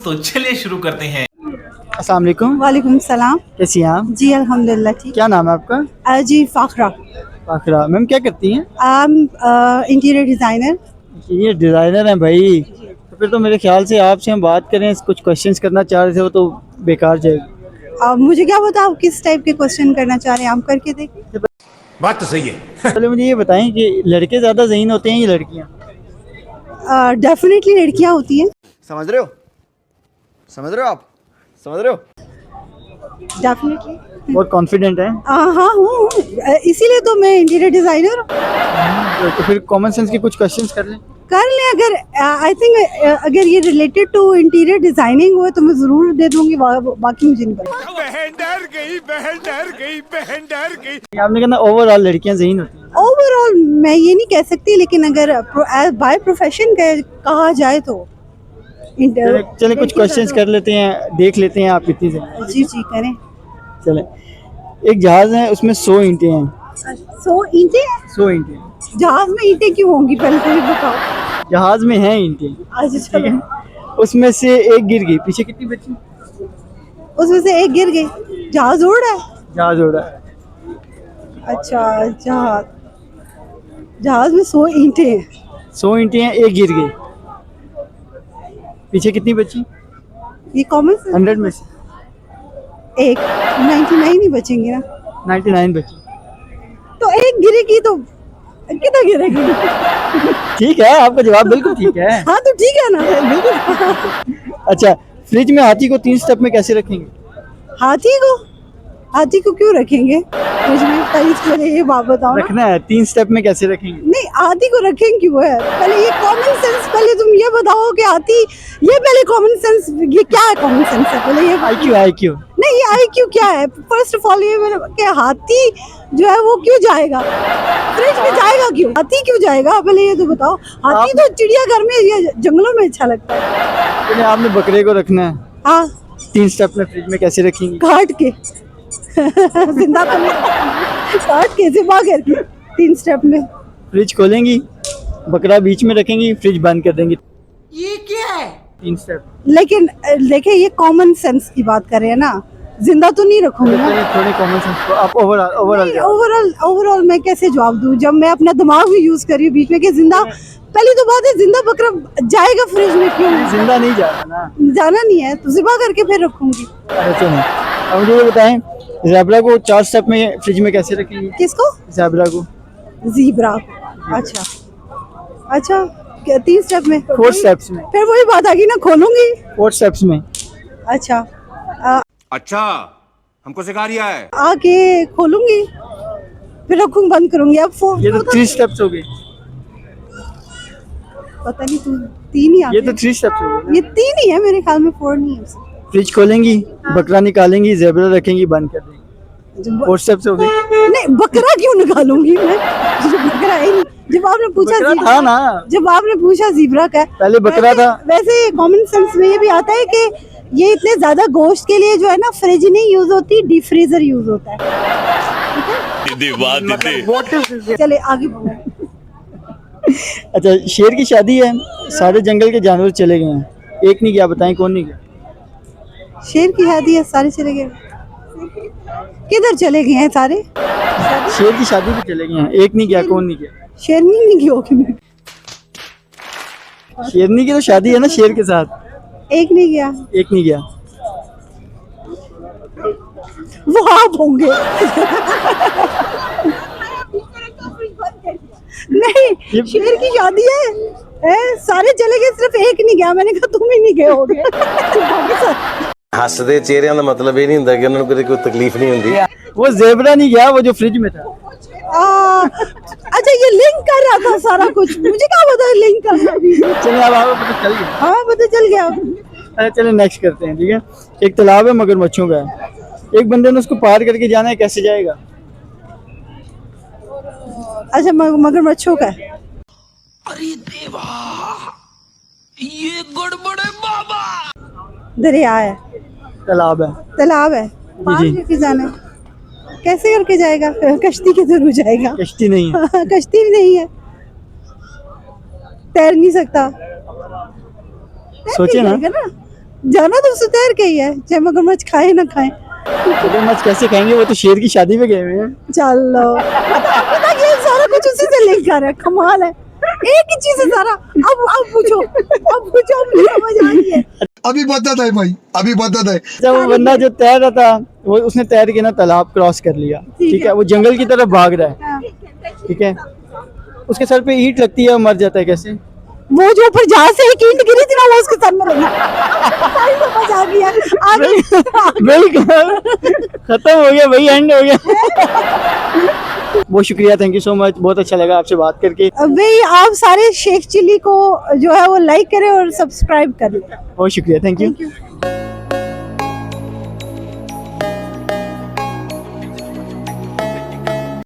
तो चलिए शुरू करते हैं। अस्सलाम वालेकुम। वालेकुम सलाम। कैसी हैं आप? जी अल्हम्दुलिल्लाह ठीक। क्या नाम है आपका? जी फाखरा। फाखरा मैम क्या करती हैं? Interior designer. ये डिज़ाइनर हैं भाई। तो फिर तो मेरे ख्याल से आपसे हम बात करें, कुछ क्वेश्चंस करना चाह रहे थे, वो तो बेकार जाएगी। मुझे क्या पता आप किस टाइप के क्वेश्चन करना चाह रहे हैं, आप करके देखिए। बात तो सही है। पहले मुझे ये बताएं कि लड़के ज़्यादा ज़हीन होते हैं या लड़कियाँ? डेफिनेटली लड़कियां होती हैं। समझ रहे हो? समझ रहे हो आप? समझ रहे हो? डेफिनेटली। बहुत कॉन्फिडेंट हैं। हाँ हूँ, इसीलिए तो मैं इंटीरियर डिज़ाइनर हूँ। तो फिर कॉमन सेंस के कुछ क्वेश्चंस कर लें। कर लें। अगर आई थिंक अगर ये रिलेटेड टू इंटीरियर डिज़ाइनिंग हो तो मैं ज़रूर दे दूँगी, बाकी मुझे नहीं पता। बहन डर गई, बहन डर गई, बहन डर गई। आपने कहना ओवरऑल लड़कियाँ ज़हीन होती हैं। ओवरऑल मैं ये नहीं कह सकती, लेकिन अगर बाय प्रोफेशन कहा जाए तो चले कुछ क्वेश्चंस कर लेते हैं, देख लेते हैं आप कितनी से। जी करें। चले, एक जहाज़ है, उसमें 100 ईंटें हैं। 100 ईंटें? 100 ईंटें। जहाज में ईंटें क्यों होंगी पहले तो ये बताओ। जहाज में हैं ईंटें। अच्छा ठीक है, उसमें से एक गिर गई, पीछे कितनी बची? उसमें से एक गिर गई। जहाज उड़ रहा है? जहाज उड़ रहा है। अच्छा, जहाज में 100 ईंटें हैं। 100 ईंटें हैं, एक गिर गई, पीछे कितनी बची? ये कॉमन सेंस। 100 में से एक 99 ही बचेंगे ना। 99 बची। तो एक गिरेगी तो कितना गिरेगी? ठीक है, आपका जवाब बिल्कुल ठीक है। हाँ तो ठीक है ना, बिल्कुल। अच्छा, फ्रिज में हाथी को 3 स्टेप में कैसे रखेंगे? हाथी को क्यों रखेंगे फ्रिज में? पहले ये बात बताओ ना। रखना है, 3 स्टेप में कैसे रखेंगे? नहीं, हाथी को रखेंगे क्यों है? पहले ये कॉमन सेंस, पहले तुम ये बताओ कि हाथी, ये पहले कॉमन सेंस, ये क्या है कॉमन सेंस है पहले ये IQ। नहीं, ये IQ क्या है? फर्स्ट ऑफ ऑल ये कि हाथी जो है वो क्यों जाएगा फ्रिज में? जाएगा क्यों? हाथी क्यों जाएगा पहले ये तो बताओ। हाथी तो चिड़ियाघर में या जंगलों में अच्छा लगता है। तो आपने बकरे को रखना है। हाँ, 3 स्टेप में फ्रिज में कैसे रखेंगे? काट के। जिंदा तो नहीं, काट के ज़िबा करके 3 स्टेप में। फ्रिज खोलेंगी, बकरा बीच में रखेंगी, फ्रिज बंद कर देंगी। ये क्या है? 3 स्टेप। लेकिन देखिए ये कॉमन सेंस की बात कर रहे हैं ना, जिंदा तो नहीं रखूंगी ना। थोड़े कॉमन सेंस को आप ओवरऑल मैं कैसे जवाब दूं जब मैं अपना दिमाग भी यूज कर रही हूँ बीच में कि जिंदा। पहली तो बात है, जिंदा बकरा जाएगा फ्रिज में क्यों? जिंदा नहीं जाना ना, जाना नहीं है तो ज़िबा करके फिर रखूंगी। ऐसे नहीं। अब मुझे ये बताएं, ज़ेब्रा को 4 स्टेप में फ्रिज में कैसे रखेंगे? किसको? ज़ेब्रा को। ज़ीब्रा। अच्छा 3 स्टेप में? 4 स्टेप्स में। फिर वही बात आ गई ना, खोलूंगी। 4 स्टेप्स में। अच्छा, हमको सिखा रिया है। आके खोलूंगी, फिर रखूंगी, बंद करूंगी। अब ये तो 3 स्टेप्स हो गए। पता नहीं, तू 3 ही आ ये गए। तो 3 स्टेप्स हो गए। ये 3 ही है मेरे ख्याल में, 4 नहीं है। फ्रिज खोलेंगी, बकरा निकालेंगी, ज़ेब्रा रखेंगी, बंद कर देंगी। 4 स्टेप्स हो गए। नहीं, बकरा क्यों निकालूंगी मैं? जो बकरा है नहीं। जब आपने पूछा बकरा था ना, जब आपने पूछा ज़ीब्रा का, पहले बकरा था। वैसे कॉमन सेंस में ये भी आता है कि ये इतने ज्यादा गोश्त के लिए जो है ना फ्रिज नहीं यूज होती, डीप फ्रीजर यूज होता है। चले आगे बढ़ो। अच्छा, शेर की शादी है, सारे जंगल के जानवर चले गए हैं, एक नहीं गया, बताएं कौन नहीं गया? शेर की शादी है, सारे चले गए। किधर चले गए हैं सारे? शेर की शादी पे चले गए हैं, एक नहीं गया, कौन नहीं गया? शेरनी नहीं गई होगी। शेरनी की तो शादी है ना शेर के साथ। एक नहीं गया। एक नहीं गया। वो आप होंगे। नहीं, शेर की शादी है, सारे चले गए, सिर्फ एक नहीं गया। मैंने कहा तुम ही नहीं गए होगे। हसदे चेहरिਆਂ ਦਾ मतलब ਇਹ ਨਹੀਂ ਹੁੰਦਾ ਕਿ ਉਹਨਾਂ ਨੂੰ ਕੋਈ तकलीफ नहीं ਹੁੰਦੀ। वो ज़ेब्रा नहीं गया, वो जो फ्रिज में था। अच्छा, ये लिंक कर रहा था सारा कुछ, मुझे क्या पता लिंक कर रहा था। चलिए अब आपको पता चल गया। हाँ पता चल गया। अरे चलिए नेक्स्ट करते हैं। ठीक है, एक तालाब है मगरमच्छों का है, एक बंदे ने उसको पार करके जाना है, कैसे जाएगा? अच्छा, मगरमच्छों का है। अरे देवा, ये गड़बड़ है बाबा। दरिया है, तालाब है। तालाब है, पार जी। करके जाना है, कैसे करके जाएगा? कश्ती के थ्रू जाएगा। कश्ती नहीं है। कश्ती भी नहीं है, तैर नहीं सकता। सोचिए ना। जाना तो उससे तैर के ही है, चाहे मगरमच्छ खाए ना खाए। मगरमच्छ कैसे खाएंगे, वो तो शेर की शादी में गए हुए हैं। चलो पता ये सारा कुछ उसी से लिंक कर है, कमाल है, एक ही चीज है सारा। अब पूछो, मुझे समझ आ रही है। अभी बदत है भाई, अभी बदत है। जब वो बंदा जो तैर रहा था, वो उसने तैर के ना तालाब क्रॉस कर लिया, ठीक है, वो जंगल की तरफ भाग रहा है, ठीक है, उसके सर पे ईंट लगती है और मर जाता है। कैसे? वो जो ऊपर जहाज से एक ईंट गिरी थी ना, वो उसके सर में लगी। सारी समझ आ गया आगे। बिल्कुल खत्म हो गया भाई, एंड हो गया। बहुत शुक्रिया, थैंक यू सो मच, बहुत अच्छा लगा आपसे बात करके। भाई आप सारे शेख चिल्ली को जो है वो लाइक करें और सब्सक्राइब करें। बहुत शुक्रिया, थैंक यू।